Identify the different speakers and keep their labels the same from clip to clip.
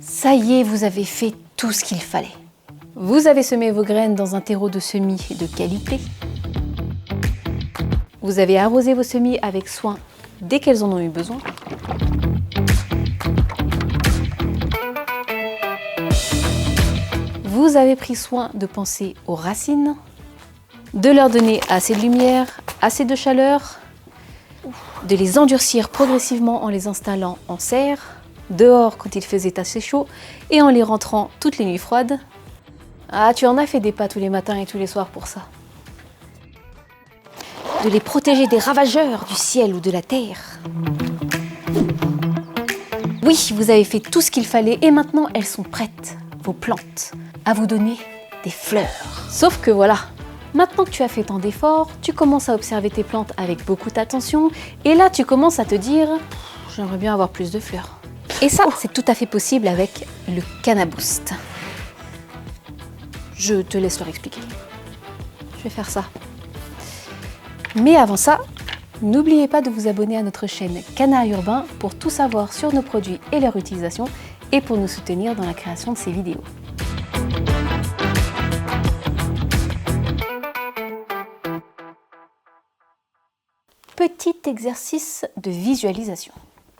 Speaker 1: Ça y est, vous avez fait tout ce qu'il fallait. Vous avez semé vos graines dans un terreau de semis de qualité. Vous avez arrosé vos semis avec soin dès qu'elles en ont eu besoin. Vous avez pris soin de penser aux racines, de leur donner assez de lumière, assez de chaleur, de les endurcir progressivement en les installant en serre, dehors quand il faisait assez chaud et en les rentrant toutes les nuits froides. Ah, tu en as fait des pas tous les matins et tous les soirs pour ça. De les protéger des ravageurs du ciel ou de la terre. Oui, vous avez fait tout ce qu'il fallait et maintenant elles sont prêtes, vos plantes, à vous donner des fleurs. Sauf que voilà, maintenant que tu as fait tant d'efforts, tu commences à observer tes plantes avec beaucoup d'attention et là tu commences à te dire « j'aimerais bien avoir plus de fleurs ». Et ça, c'est tout à fait possible avec le Cannaboost. Je te laisse leur expliquer. Je vais faire ça. Mais avant ça, n'oubliez pas de vous abonner à notre chaîne Canard Urbain pour tout savoir sur nos produits et leur utilisation et pour nous soutenir dans la création de ces vidéos. Petit exercice de visualisation.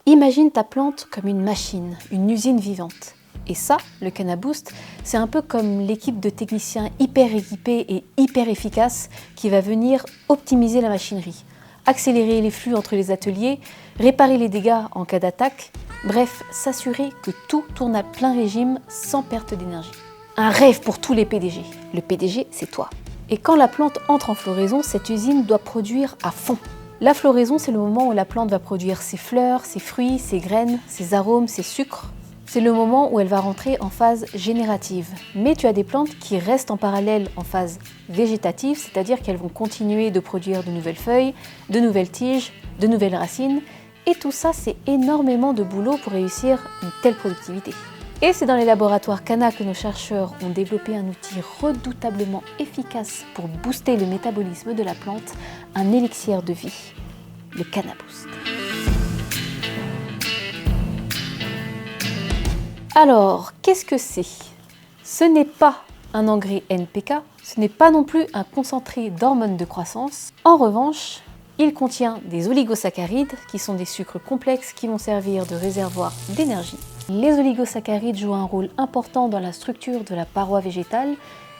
Speaker 1: Imagine ta plante comme une machine, une usine vivante. Et ça, le Cannaboost, c'est un peu comme l'équipe de techniciens hyper équipés et hyper efficaces qui va venir optimiser la machinerie, accélérer les flux entre les ateliers, réparer les dégâts en cas d'attaque, bref, s'assurer que tout tourne à plein régime sans perte d'énergie. Un rêve pour tous les PDG. Le PDG, c'est toi. Et quand la plante entre en floraison, cette usine doit produire à fond. La floraison, c'est le moment où la plante va produire ses fleurs, ses fruits, ses graines, ses arômes, ses sucres. C'est le moment où elle va rentrer en phase générative. Mais tu as des plantes qui restent en parallèle en phase végétative, c'est-à-dire qu'elles vont continuer de produire de nouvelles feuilles, de nouvelles tiges, de nouvelles racines. Et tout ça, c'est énormément de boulot pour réussir une telle productivité. Et c'est dans les laboratoires Cana que nos chercheurs ont développé un outil redoutablement efficace pour booster le métabolisme de la plante, un élixir de vie, le Cannaboost. Alors, qu'est-ce que c'est? Ce n'est pas un engrais NPK, ce n'est pas non plus un concentré d'hormones de croissance. En revanche, il contient des oligosaccharides qui sont des sucres complexes qui vont servir de réservoir d'énergie. Les oligosaccharides jouent un rôle important dans la structure de la paroi végétale.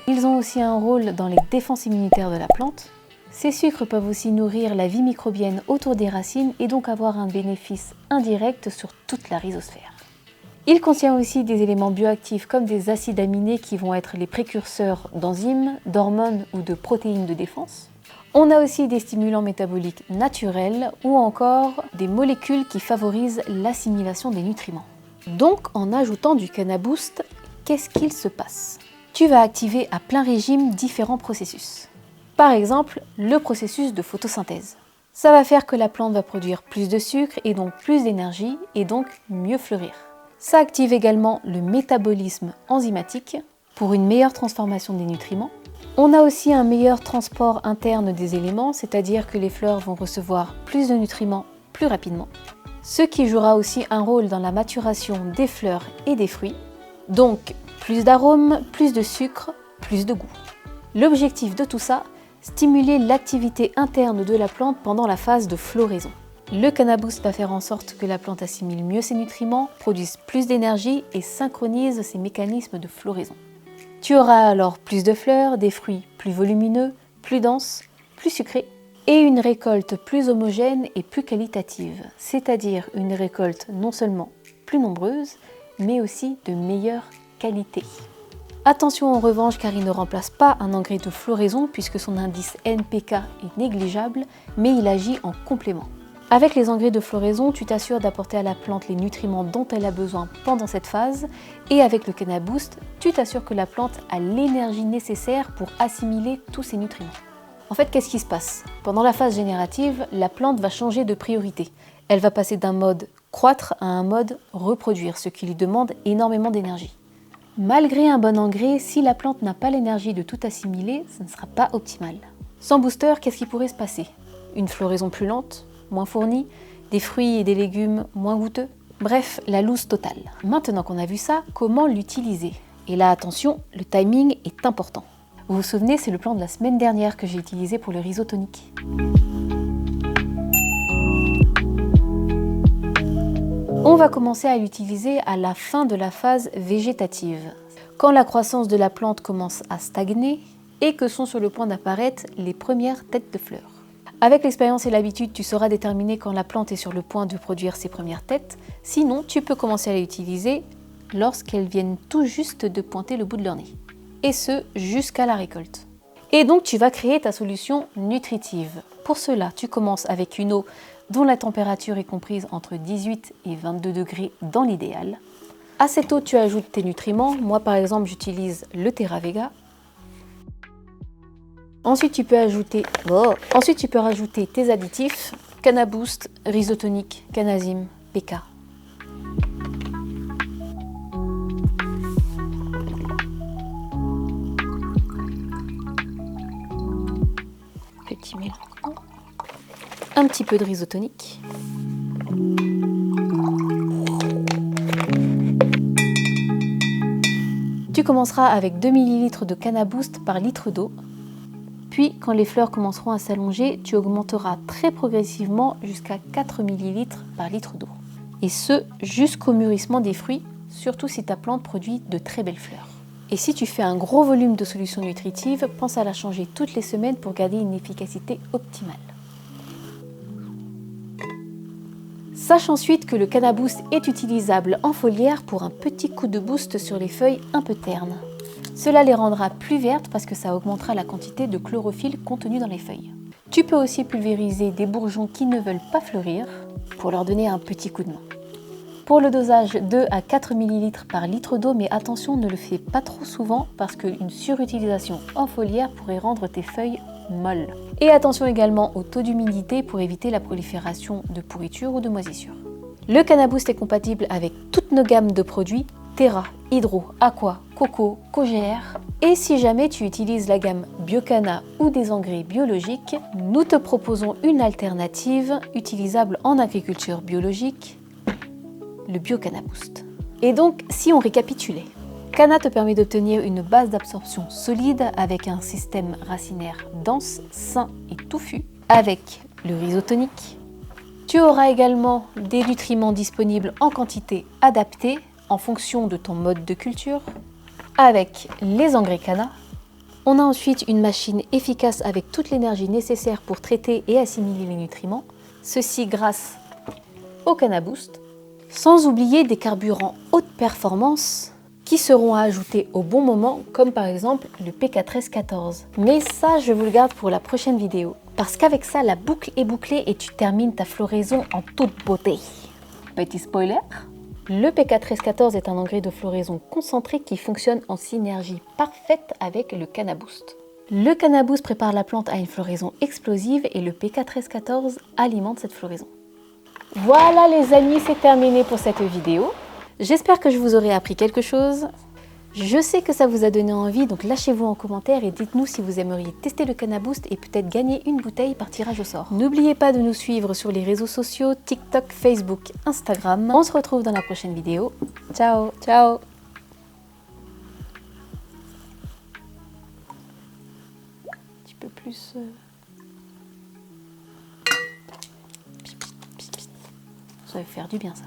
Speaker 1: Ils ont aussi un rôle dans les défenses immunitaires de la plante. Ces sucres peuvent aussi nourrir la vie microbienne autour des racines et donc avoir un bénéfice indirect sur toute la rhizosphère. Il contient aussi des éléments bioactifs comme des acides aminés qui vont être les précurseurs d'enzymes, d'hormones ou de protéines de défense. On a aussi des stimulants métaboliques naturels ou encore des molécules qui favorisent l'assimilation des nutriments. Donc en ajoutant du Cannaboost, qu'est-ce qu'il se passe? Tu vas activer à plein régime différents processus. Par exemple, le processus de photosynthèse. Ça va faire que la plante va produire plus de sucre et donc plus d'énergie et donc mieux fleurir. Ça active également le métabolisme enzymatique pour une meilleure transformation des nutriments. On a aussi un meilleur transport interne des éléments, c'est-à-dire que les fleurs vont recevoir plus de nutriments plus rapidement, ce qui jouera aussi un rôle dans la maturation des fleurs et des fruits. Donc, plus d'arômes, plus de sucre, plus de goût. L'objectif de tout ça, stimuler l'activité interne de la plante pendant la phase de floraison. Le Cannaboost va faire en sorte que la plante assimile mieux ses nutriments, produise plus d'énergie et synchronise ses mécanismes de floraison. Tu auras alors plus de fleurs, des fruits plus volumineux, plus denses, plus sucrés et une récolte plus homogène et plus qualitative, c'est-à-dire une récolte non seulement plus nombreuse, mais aussi de meilleure qualité. Attention en revanche car il ne remplace pas un engrais de floraison puisque son indice NPK est négligeable, mais il agit en complément. Avec les engrais de floraison, tu t'assures d'apporter à la plante les nutriments dont elle a besoin pendant cette phase et avec le Cannaboost, tu t'assures que la plante a l'énergie nécessaire pour assimiler tous ces nutriments. En fait, qu'est-ce qui se passe? Pendant la phase générative, la plante va changer de priorité. Elle va passer d'un mode croître à un mode reproduire, ce qui lui demande énormément d'énergie. Malgré un bon engrais, si la plante n'a pas l'énergie de tout assimiler, ce ne sera pas optimal. Sans booster, qu'est-ce qui pourrait se passer? Une floraison plus lente, moins fournie, des fruits et des légumes moins goûteux? Bref, la loose totale. Maintenant qu'on a vu ça, comment l'utiliser? Et là, attention, le timing est important. Vous vous souvenez, c'est le plan de la semaine dernière que j'ai utilisé pour le riso tonique. On va commencer à l'utiliser à la fin de la phase végétative, quand la croissance de la plante commence à stagner et que sont sur le point d'apparaître les premières têtes de fleurs. Avec l'expérience et l'habitude, tu sauras déterminer quand la plante est sur le point de produire ses premières têtes. Sinon, tu peux commencer à l'utiliser lorsqu'elles viennent tout juste de pointer le bout de leur nez. Et ce, jusqu'à la récolte. Et donc, tu vas créer ta solution nutritive. Pour cela, tu commences avec une eau dont la température est comprise entre 18 et 22 degrés dans l'idéal. À cette eau, tu ajoutes tes nutriments. Moi, par exemple, j'utilise le Terravega. Ensuite, tu peux rajouter tes additifs, Cannaboost, Riso tonique, Canazim, PK. Petit mélange. Un petit peu de Riso tonique. Tu commenceras avec 2 ml de Cannaboost par litre d'eau. Puis, quand les fleurs commenceront à s'allonger, tu augmenteras très progressivement jusqu'à 4 ml par litre d'eau. Et ce, jusqu'au mûrissement des fruits, surtout si ta plante produit de très belles fleurs. Et si tu fais un gros volume de solution nutritive, pense à la changer toutes les semaines pour garder une efficacité optimale. Sache ensuite que le Cannaboost est utilisable en foliaire pour un petit coup de boost sur les feuilles un peu ternes. Cela les rendra plus vertes parce que ça augmentera la quantité de chlorophylle contenue dans les feuilles. Tu peux aussi pulvériser des bourgeons qui ne veulent pas fleurir pour leur donner un petit coup de main. Pour le dosage, 2 à 4 ml par litre d'eau, mais attention, ne le fais pas trop souvent parce qu'une surutilisation en foliaire pourrait rendre tes feuilles molles. Et attention également au taux d'humidité pour éviter la prolifération de pourriture ou de moisissure. Le Cannaboost est compatible avec toutes nos gammes de produits Terra, Hydro, Aqua, Coco, Cogr. Et si jamais tu utilises la gamme Biocana ou des engrais biologiques, nous te proposons une alternative utilisable en agriculture biologique, le Biocannaboost. Et donc, si on récapitulait, Cana te permet d'obtenir une base d'absorption solide avec un système racinaire dense, sain et touffu, avec le riso tonique. Tu auras également des nutriments disponibles en quantité adaptée en fonction de ton mode de culture, avec les engrais Cana. On a ensuite une machine efficace avec toute l'énergie nécessaire pour traiter et assimiler les nutriments, ceci grâce au Cannaboost, sans oublier des carburants haute performance qui seront à ajouter au bon moment, comme par exemple le PK1314. Mais ça, je vous le garde pour la prochaine vidéo, parce qu'avec ça, la boucle est bouclée et tu termines ta floraison en toute beauté. Petit spoiler, le PK1314 est un engrais de floraison concentré qui fonctionne en synergie parfaite avec le Cannaboost. Le Cannaboost prépare la plante à une floraison explosive et le PK1314 alimente cette floraison. Voilà les amis, c'est terminé pour cette vidéo. J'espère que je vous aurai appris quelque chose. Je sais que ça vous a donné envie, donc lâchez-vous en commentaire et dites-nous si vous aimeriez tester le Cannaboost et peut-être gagner une bouteille par tirage au sort. N'oubliez pas de nous suivre sur les réseaux sociaux, TikTok, Facebook, Instagram. On se retrouve dans la prochaine vidéo. Ciao, ciao! Un petit peu plus... Ça va faire du bien ça.